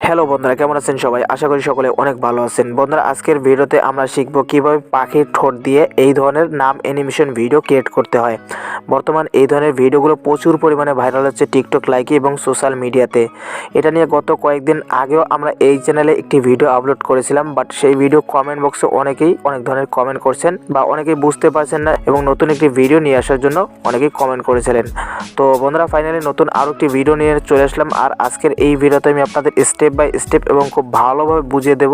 Hello বন্ধুরা, কেমন আছেন সবাই? আশা করি সকলে অনেক ভালো আছেন। বন্ধুরা, আজকের ভিডিওতে আমরা শিখব কিভাবে পাখির ঠোঁট দিয়ে এই ধরনের নাম অ্যানিমেশন ভিডিও ক্রিয়েট করতে হয়। বর্তমান এই ধরনের ভিডিওগুলো প্রচুর পরিমাণে ভাইরাল হচ্ছে টিকটক, লাইকি এবং সোশ্যাল মিডিয়াতে। এটা নিয়ে গত কয়েকদিন আগেও আমরা এই চ্যানেলে একটি ভিডিও আপলোড করেছিলাম, বাট সেই ভিডিও কমেন্ট বক্সে অনেকেই অনেক ধরনের কমেন্ট করছেন বা অনেকেই বুঝতে পারছেন না এবং নতুন একটি ভিডিও নিয়ে আসার জন্য অনেকেই কমেন্ট করেছিলেন। তো বন্ধুরা, ফাইনালি নতুন আরও একটি ভিডিও নিয়ে চলে আসলাম। আর আজকের এই ভিডিওতে আমি আপনাদের স্টেপ বাই স্টেপ এবং খুব ভালোভাবে বুঝিয়ে দেব।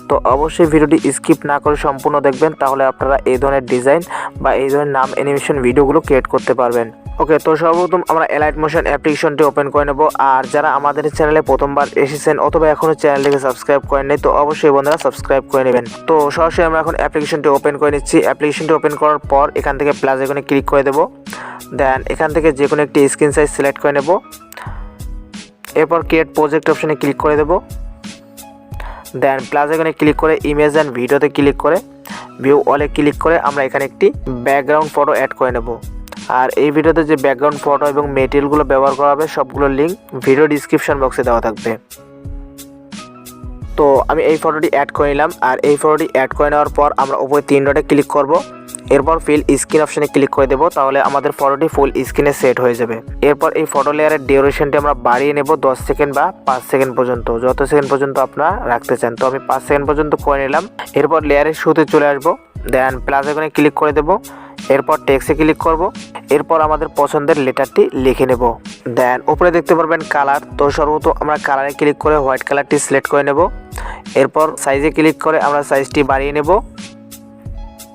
তো অবশ্যই ভিডিওটি স্কিপ না করে সম্পূর্ণ দেখবেন, তাহলে আপনারা এই ধরনের ডিজাইন বা এই ধরনের নাম অ্যানিমেশন ভিডিওগুলো ক্রিয়েট করতে পারবেন। ওকে, তো সর্বপ্রথম আমরা এলাইট মোশন অ্যাপ্লিকেশনটি ওপেন করে নেব। আর যারা আমাদের চ্যানেলে প্রথমবার এসেছেন অথবা এখনও চ্যানেলটিকে সাবস্ক্রাইব করেন নাই, তো অবশ্যই বন্ধুরা সাবস্ক্রাইব করে নেবেন। তো সরাসরি আমরা এখন অ্যাপ্লিকেশনটি ওপেন করে নিচ্ছি। অ্যাপ্লিকেশনটি ওপেন করার পর এখান থেকে প্লাস আইকনে ক্লিক করে দেব। দেন এখান থেকে যে কোনো একটি স্ক্রিন সাইজ সিলেক্ট করে নেব। এরপর ক্রিয়েট প্রজেক্ট অপশনে ক্লিক করে দেব। দেন প্লাস আইকনে ক্লিক করে ইমেজ অ্যান্ড ভিডিওতে ক্লিক করে ভিউ অলে ক্লিক করে আমরা এখানে একটি ব্যাকগ্রাউন্ড ফটো অ্যাড করে নেব। আর এই ভিডিওতে যে ব্যাকগ্রাউন্ড ফটো এবং মেটেরিয়ালগুলো ব্যবহার করা হবে সবগুলোর লিঙ্ক ভিডিও ডিসক্রিপশন বক্সে দেওয়া থাকবে। তো আমি এই ফটোটি অ্যাড করে নিলাম। আর এই ফটোটি অ্যাড করে নেওয়ার পর আমরা উপরে 3 ডটে ক্লিক করব। এরপর ফিল স্ক্রিন অপশনে ক্লিক করে দেব, তাহলে আমাদের ফটোটি ফুল স্ক্রিনে সেট হয়ে যাবে। এরপর এই ফটো লেয়ারের ডিউরেশনটি আমরা বাড়িয়ে নেব 10 সেকেন্ড বা 5 সেকেন্ড পর্যন্ত, যত সেকেন্ড পর্যন্ত আপনারা রাখতে চান। তো আমি 5 সেকেন্ড পর্যন্ত করে নিলাম। এরপর লেয়ারের শুরুতে চলে আসব। দেন প্লাস আইকনে ক্লিক করে দেব। এরপর টেক্সটে ক্লিক করব। এরপর আমাদের পছন্দের লেটারটি লিখে নেব। দেন উপরে দেখতে পারবেন কালার। তো সর্বপ্রথম আমরা কালারে ক্লিক করে হোয়াইট কালারটি সিলেক্ট করে নেব। এরপর সাইজে ক্লিক করে আমরা সাইজটি বাড়িয়ে নেব।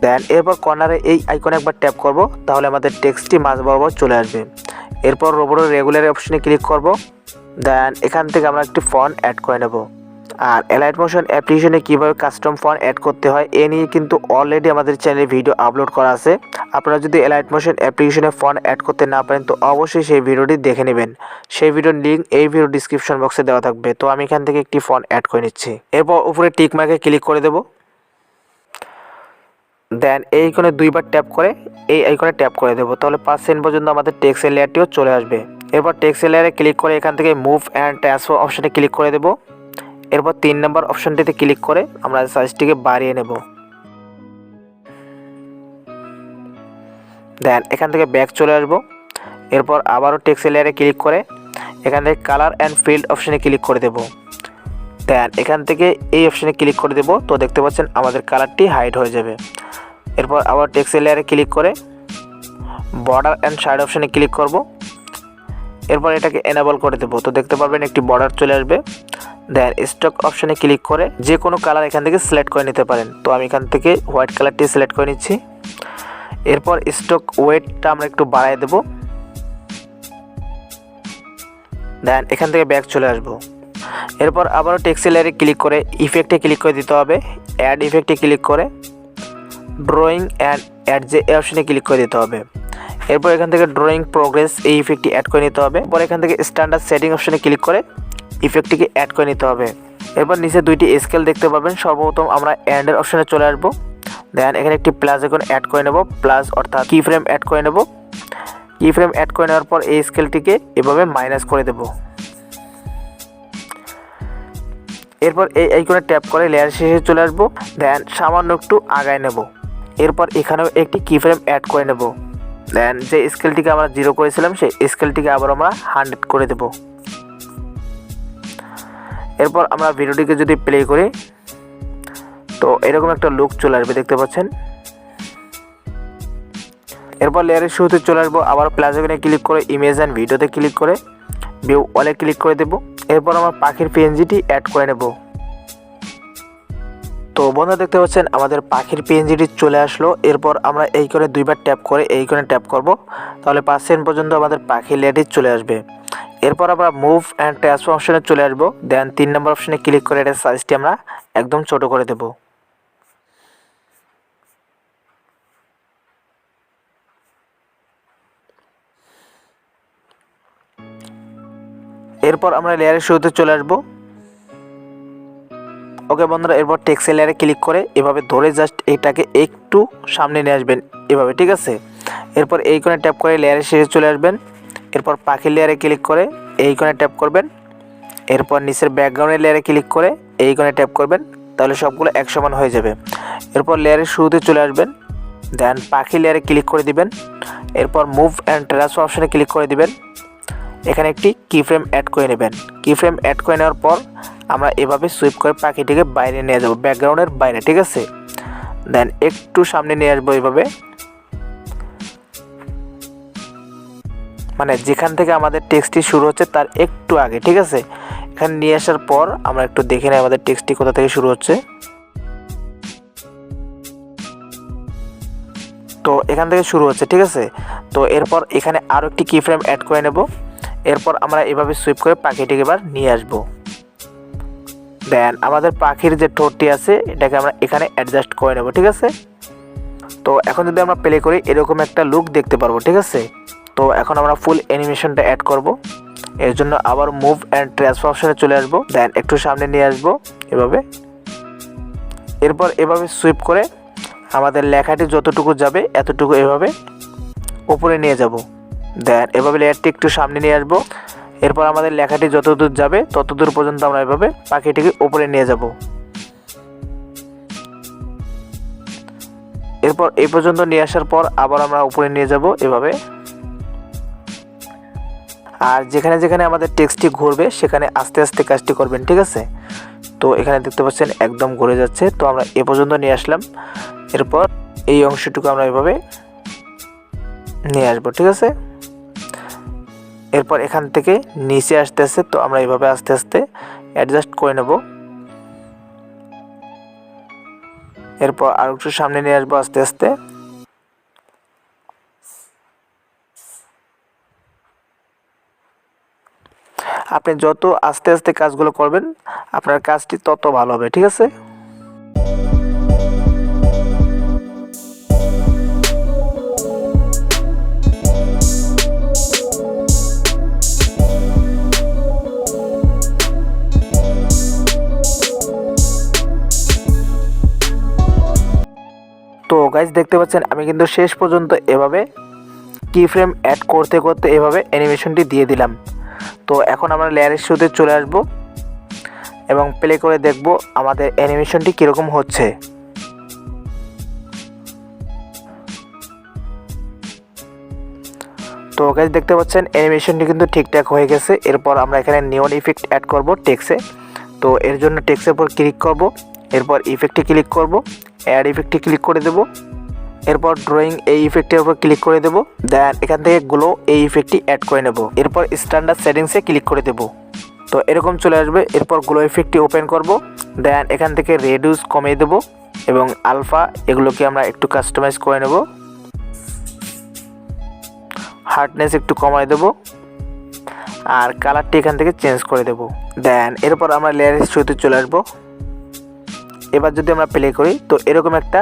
দেন এরপর কর্নারে এই আইকনে একবার ট্যাপ করব, তাহলে আমাদের টেক্সটটি মাঝ বরাবর চলে আসবে। এরপর রোবটের রেগুলার অপশনে ক্লিক করব। দেন এখান থেকে আমরা একটি ফন্ট অ্যাড করে নেব। আর এলাইট মোশন অ্যাপ্লিকেশনে কীভাবে কাস্টম ফন্ট অ্যাড করতে হয় এ নিয়ে কিন্তু অলরেডি আমাদের চ্যানেলে ভিডিও আপলোড করা আছে। আপনারা যদি এলাইট মোশন অ্যাপ্লিকেশনে ফন্ট অ্যাড করতে না পারেন তো অবশ্যই সেই ভিডিওটি দেখে নেবেন। সেই ভিডিওর লিঙ্ক এই ভিডিও ডিসক্রিপশন বক্সে দেওয়া থাকবে। তো আমি এখান থেকে একটি ফন্ট অ্যাড করে নিচ্ছি। এরপর উপরে টিক মার্কে ক্লিক করে দেব। দেন এই আইকনে দুইবার ট্যাপ করে এই আইকনে ট্যাপ করে দেবো, তাহলে 5 সেকেন্ড পর্যন্ত আমাদের টেক্সটের লেয়ারটিও চলে আসবে। এরপর টেক্সটের লেয়ারে ক্লিক করে এখান থেকে মুভ অ্যান্ড ট্রান্সফার অপশনে ক্লিক করে দেব। এরপর 3 নম্বর অপশনটিতে ক্লিক করে আমরা সাইজটিকে বাড়িয়ে নেব। দেন এখান থেকে ব্যাক চলে আসব। এরপর আবারও টেক্সটের লেয়ারে ক্লিক করে এখান থেকে কালার অ্যান্ড ফিল্ড অপশনে ক্লিক করে দেব। দেন এখান থেকে এই অপশনে ক্লিক করে দেব। তো দেখতে পাচ্ছেন আমাদের কালারটি হাইড হয়ে যাবে। এরপর আবার টেক্সট লেয়ারে ক্লিক করে বর্ডার অ্যান্ড সাইড অপশনে ক্লিক করব। এরপর এটাকে এনেবল করে দেব। তো দেখতে পারবেন একটি বর্ডার চলে আসবে। দেন স্টক অপশনে ক্লিক করে যে কোনো কালার এখান থেকে সিলেক্ট করে নিতে পারেন। তো আমি এখান থেকে হোয়াইট কালারটি সিলেক্ট করে নিচ্ছি। এরপর স্টক ওয়েটটা আমরা একটু বাড়ায় দেব। দেন এখান থেকে ব্যাক চলে আসব। এরপর আবারও টেক্সট লেয়ারে ক্লিক করে ইফেক্টে ক্লিক করে দিতে হবে। অ্যাড ইফেক্টে ক্লিক করে ড্রয়িং অ্যান্ড অ্যাড যে অপশনে ক্লিক করে দিতে হবে। এরপর এখান থেকে ড্রয়িং প্রোগ্রেস এই ইফেক্টটি অ্যাড করে নিতে হবে। পরে এখান থেকে স্ট্যান্ডার্ড সেটিং অপশনে ক্লিক করে ইফেক্টটিকে অ্যাড করে নিতে হবে। এরপর নিচে দুইটি স্কেল দেখতে পাবেন। সর্বপ্রথম আমরা অ্যান্ডের অপশনে চলে আসব। দেন এখানে একটি প্লাস আইকন অ্যাড করে নেব, প্লাস অর্থাৎ কি ফ্রেম অ্যাড করে নেব। কি ফ্রেম অ্যাড করে নেওয়ার পর এই স্কেলটিকে এভাবে মাইনাস করে দেব। এরপর এই আইকনে ট্যাপ করে লেয়ার শেষে চলে আসব। দেন সামান্য একটু আগায় নেব। এরপর এখানেও একটি কি ফ্রেম অ্যাড করে নেব। দেন যে স্কেলটিকে আমরা 0 করেছিলাম সেই স্কেলটিকে আবার আমরা 100 করে দেব। এরপর আমরা ভিডিওটিকে যদি প্লে করি তো এরকম একটা লুক চলে আসবে, দেখতে পাচ্ছেন। এরপর লেয়ারের শুরুতে চলে আসবো। আবার প্লাস আইকনে ক্লিক করে ইমেজ অ্যান্ড ভিডিওতে ক্লিক করে ভিউ অলে ক্লিক করে দেব। এরপর আমরা পাখির পিএনজিটি অ্যাড করে নেব। তো বন্ধুরা, দেখতে পাচ্ছেন আমাদের পাখির পিএনজিটি চলে আসলো। এরপর আমরা এই করে দুইবার ট্যাপ করে এই করে ট্যাপ করব, তাহলে 5 সেকেন্ড পর্যন্ত আমাদের পাখির লেয়ারটি চলে আসবে। এরপর আমরা মুভ অ্যান্ড ট্রান্সফার অপশনে চলে আসব। দেন 3 নম্বর অপশনে ক্লিক করে এটার সাইজটি আমরা একদম ছোট করে দেব। এরপর আমরা লেয়ারের শুরুতে চলে আসব। ওকে বন্ধুরা, এরপর টেক্সট লেয়ারে ক্লিক করে এভাবে ধরে জাস্ট এটাকে একটু সামনে নিয়ে আসবেন এভাবে, ঠিক আছে। এরপর এই কোণে ট্যাপ করে লেয়ারের শেষে চলে আসবেন। এরপর পাখির লেয়ারে ক্লিক করে এই কোণে ট্যাপ করবেন। এরপর নিচের ব্যাকগ্রাউন্ডের লেয়ারে ক্লিক করে এই কোণে ট্যাপ করবেন, তাহলে সবগুলো এক সমান হয়ে যাবে। এরপর লেয়ারের শুরুতে চলে আসবেন, দেন পাখি লেয়ারে ক্লিক করে দিবেন। এরপর মুভ অ্যান্ড ট্রান্সফার অপশানে ক্লিক করে দিবেন। এখানে একটি কি ফ্রেম অ্যাড করে নেবেন। কি ফ্রেম অ্যাড করে নেওয়ার পর আমরা এভাবে সুইপ করে পাখিটিকে বাইরে নিয়ে যাব, ব্যাকগ্রাউন্ডের বাইরে, ঠিক আছে। দেন একটু সামনে নিয়ে আসবো এইভাবে, মানে যেখান থেকে আমাদের টেক্সটটি শুরু হচ্ছে তার একটু আগে, ঠিক আছে। এখানে নিয়ে আসার পর আমরা একটু দেখে নিই আমাদের টেক্সটটি কোথা থেকে শুরু হচ্ছে। তো এখান থেকে শুরু হচ্ছে, ঠিক আছে। তো এরপর এখানে আরও একটি কি ফ্রেম অ্যাড করে নেব। এরপর আমরা এভাবে সুইপ করে পাখিটিকে এবার নিয়ে আসব। দেন আমাদের পাখির যে ঠোঁটটি আছে এটাকে আমরা এখানে অ্যাডজাস্ট করে নেব, ঠিক আছে। তো এখন যদি আমরা প্লে করি এরকম একটা লুক দেখতে পারবো, ঠিক আছে। তো এখন আমরা ফুল অ্যানিমেশনটা অ্যাড করব। এর জন্য আবার মুভ অ্যান্ড ট্রান্সফার অপশনে চলে আসবো, দেন একটু সামনে নিয়ে আসবো এভাবে। এরপর এভাবে সুইপ করে আমাদের লেখাটি যতটুকু যাবে এতটুকু এভাবে উপরে নিয়ে যাব। দেন এভাবে লেয়ারটি একটু সামনে নিয়ে আসবো। এরপর আমাদের লেখাটি যতদূর যাবে ততদূর পর্যন্ত আমরা এভাবে পাখিটিকে উপরে নিয়ে যাব। এরপর এই পর্যন্ত নিয়ে আসার পর আবার আমরা উপরে নিয়ে যাব এভাবে। আর যেখানে যেখানে আমাদের টেক্সটটি ঘুরবে সেখানে আস্তে আস্তে কাজটি করবেন, ঠিক আছে। তো এখানে দেখতে পাচ্ছেন একদম ঘুরে যাচ্ছে। তো আমরা এ পর্যন্ত নিয়ে আসলাম। এরপর এই অংশটুকু আমরা এভাবে নিয়ে আসবো, ঠিক আছে। এরপর এখান থেকে নিচে আসতে আসতে তো আমরা এইভাবে আস্তে আস্তে অ্যাডজাস্ট করে নেব। এরপর আর একটু সামনে নিয়ে আসবো আস্তে আস্তে। আপনি যত আস্তে আস্তে কাজগুলো করবেন আপনার কাজটি তত ভালো হবে, ঠিক আছে। তো গাইজ দেখতে পাচ্ছেন আমি কিন্তু শেষ পর্যন্ত এভাবে কি ফ্রেম অ্যাড করতে করতে এভাবে অ্যানিমেশনটি দিয়ে দিলাম। তো এখন আমরা লেয়ারের শুরুতে চলে আসব এবং প্লে করে দেখব আমাদের অ্যানিমেশনটি কীরকম হচ্ছে। তো গাইজ দেখতে পাচ্ছেন অ্যানিমেশনটি কিন্তু ঠিকঠাক হয়ে গেছে। এরপর আমরা এখানে নিয়ন ইফেক্ট অ্যাড করব টেক্সে। তো এর জন্য টেক্সের উপর ক্লিক করব, এরপর ইফেক্টে ক্লিক করব, অ্যাড ইফেক্টে ক্লিক করে দেব। এরপর ড্রয়িং এই ইফেক্টের উপর ক্লিক করে দেব। দেন এখান থেকে গ্লো এই ইফেক্টটি অ্যাড করে নেব। এরপর স্ট্যান্ডার্ড সেটিংসে ক্লিক করে দেব। তো এরকম চলে আসবে। এরপর গ্লো ইফেক্টটি ওপেন করব। দেন এখান থেকে রেডিউস কমিয়ে দেব এবং আলফা এগুলোকে আমরা একটু কাস্টমাইজ করে নেব। হার্ডনেস একটু কমায় দেব আর কালারটি এখান থেকে চেঞ্জ করে দেব। দেন এরপর আমরা লেয়ারের শুরুতে চলে আসবো। এবার যদি আমরা প্লে করি তো এরকম একটা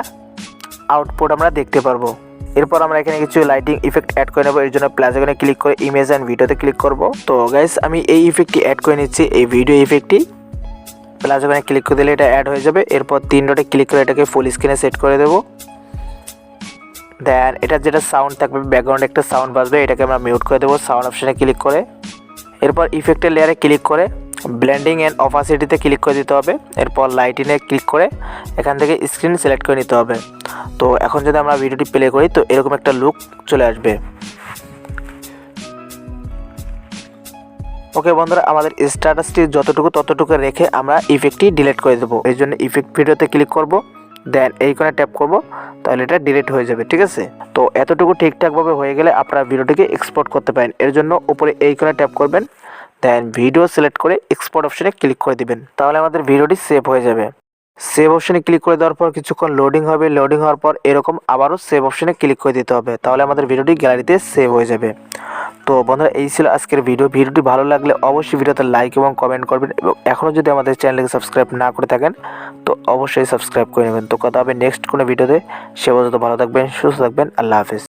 আউটপুট আমরা দেখতে পারবো। এরপর আমরা এখানে কিছু লাইটিং ইফেক্ট অ্যাড করে নেব। এর জন্য প্লাস এখানে ক্লিক করে ইমেজ অ্যান্ড ভিডিওতে ক্লিক করব। তো গাইস আমি এই ইফেক্টটি অ্যাড করে নিচ্ছি, এই ভিডিও ইফেক্টটি। প্লাস এখানে ক্লিক করে দিলে এটা অ্যাড হয়ে যাবে। এরপর 3 ডটে ক্লিক করে এটাকে ফুল স্ক্রিনে সেট করে দেব। দেন এটা যেটা সাউন্ড থাকবে ব্যাকগ্রাউন্ডে একটা সাউন্ড বাজবে, এটাকে আমরা মিউট করে দেবো সাউন্ড অপশানে ক্লিক করে। এরপর ইফেক্টের লেয়ারে ক্লিক করে ব্লেন্ডিং অ্যান্ড অপাসিটিতে ক্লিক করে দিতে হবে। এরপর লাইটিংয়ে ক্লিক করে এখান থেকে স্ক্রিন সিলেক্ট করে নিতে হবে। তো এখন যদি আমরা ভিডিওটি প্লে করি তো এরকম একটা লুক চলে আসবে। ওকে বন্ধুরা, আমাদের স্ট্যাটাসটি যতটুকু ততটুকু রেখে আমরা ইফেক্টটি ডিলিট করে দেবো। এই জন্য ইফেক্ট ভিডিওতে ক্লিক করব, দেন এই কোণে ট্যাপ করব, তাহলে এটা ডিলিট হয়ে যাবে, ঠিক আছে। তো এতটুকু ঠিকঠাকভাবে হয়ে গেলে আপনারা ভিডিওটিকে এক্সপোর্ট করতে পারেন। এর জন্য উপরে এই কোণে ট্যাপ করবেন, দেন ভিডিও সিলেক্ট করে এক্সপোর্ট অপশনে ক্লিক করে দিবেন, তাহলে আমাদের ভিডিওটি সেভ হয়ে যাবে। সেভ অপশনে ক্লিক করে দেওয়ার পর কিছুক্ষণ লোডিং হবে। লোডিং হওয়ার পর এরকম আবারও সেভ অপশনে ক্লিক করে দিতে হবে, তাহলে আমাদের ভিডিওটি গ্যালারিতে সেভ হয়ে যাবে। তো বন্ধুরা এই ছিল আজকের ভিডিওটি ভালো লাগলে অবশ্যই ভিডিওতে লাইক এবং কমেন্ট করবেন এবং এখনও যদি আমাদের চ্যানেলকে সাবস্ক্রাইব না করে থাকেন তো অবশ্যই সাবস্ক্রাইব করে নেবেন। তো কথা হবে নেক্সট কোনো ভিডিওতে। সে পর্যন্ত ভালো থাকবেন, সুস্থ থাকবেন। আল্লাহ হাফেজ।